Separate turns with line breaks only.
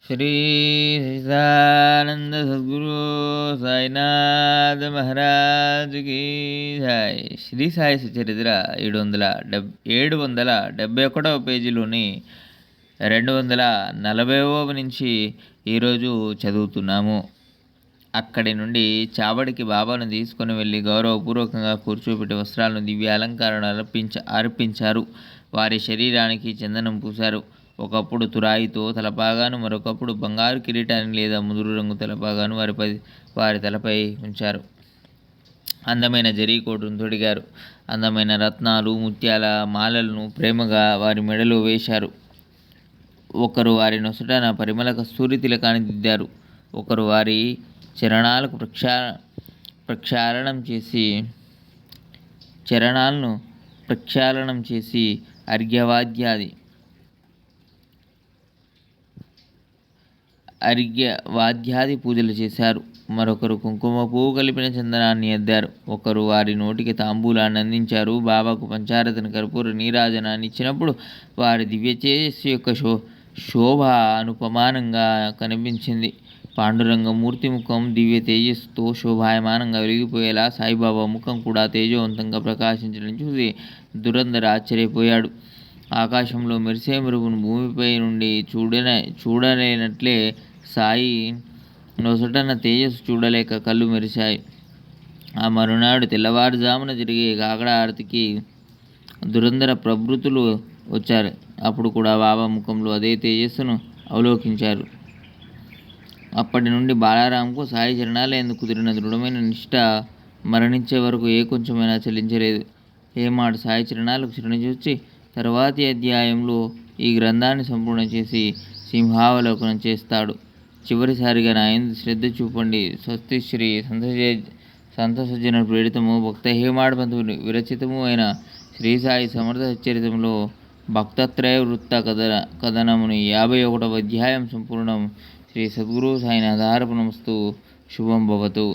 శ్రీ సచిదానంద సద్గురు సాయినాథ్ మహారాజుకి సాయి. శ్రీ సాయి చరిత్ర 771వ పేజీలోని 240వ నుంచి ఈరోజు చదువుతున్నాము. అక్కడి నుండి చావడికి బాబాను తీసుకుని వెళ్ళి గౌరవపూర్వకంగా కూర్చోబెట్టి వస్త్రాలను దివ్య అలంకారాలను అర్పించారు. వారి శరీరానికి చందనం పూశారు. ఒకప్పుడు తురాయితో తలపాగాను, మరొకప్పుడు బంగారు కిరీటాన్ని లేదా ముదురు రంగు తలపాగాను వారి తలపై ఉంచారు. అందమైన జరీకోటును తొడిగారు. అందమైన రత్నాలు, ముత్యాల మాలలను ప్రేమగా వారి మెడలో వేశారు. ఒకరు వారి నొసటన పరిమళ కస్తూరి తిలకాన్ని దిద్దారు. ఒకరు వారి చరణాలకు ప్రక్షాళనం చేసి అర్ఘ్యవాద్యాది పూజలు చేశారు. మరొకరు కుంకుమ పువ్వు కలిపిన చందనాన్ని అద్దారు. ఒకరు వారి నోటికి తాంబూలాన్ని అందించారు. బాబాకు పంచారతన కర్పూర నీరాజనాన్ని ఇచ్చినప్పుడు వారి దివ్య తేజస్సు యొక్క శోభ అనుపమానంగా కనిపించింది. పాండురంగమూర్తి ముఖం దివ్య తేజస్సుతో శోభాయమానంగా వెలిగిపోయేలా సాయిబాబా ముఖం కూడా తేజవంతంగా ప్రకాశించడం చూసి దురంధర ఆశ్చర్యపోయాడు. ఆకాశంలో మెరిసే మెరుగును భూమిపై నుండి చూడలేనట్లే సాయి నొసటన తేజస్సు చూడలేక కళ్ళు మెరిశాయి. ఆ మరునాడు తెల్లవారుజామున జరిగే కాకడ ఆరతికి దురంధర ప్రభృతులు వచ్చారు. అప్పుడు కూడా బాబా ముఖంలో అదే తేజస్సును అవలోకించారు. అప్పటి నుండి బాలారాంకు సాయి చరణాలయందు కుదిరిన దృఢమైన నిష్ఠ మరణించే వరకు ఏ కొంచెమైనా చలించలేదు. ఏమాడు సాయి చరణాలకు శరణిజొచ్చి తరువాతి అధ్యాయంలో ఈ గ్రంథాన్ని సంపూర్ణ చేసి సింహావలోకనం చేస్తాడు. చివరిసారిగా నా యందు శ్రద్ధ చూపండి. స్వస్తి శ్రీ సంత సజ్జన ప్రేరితము భక్త హేమాడ్బంధు విరచితము అయిన శ్రీ సాయి సమర్థ చరితంలో భక్తత్రయ వృత్త కథనముని 51వ అధ్యాయం సంపూర్ణం. శ్రీ సద్గురు సాయినాథార్పణమస్తు. శుభం భవతు.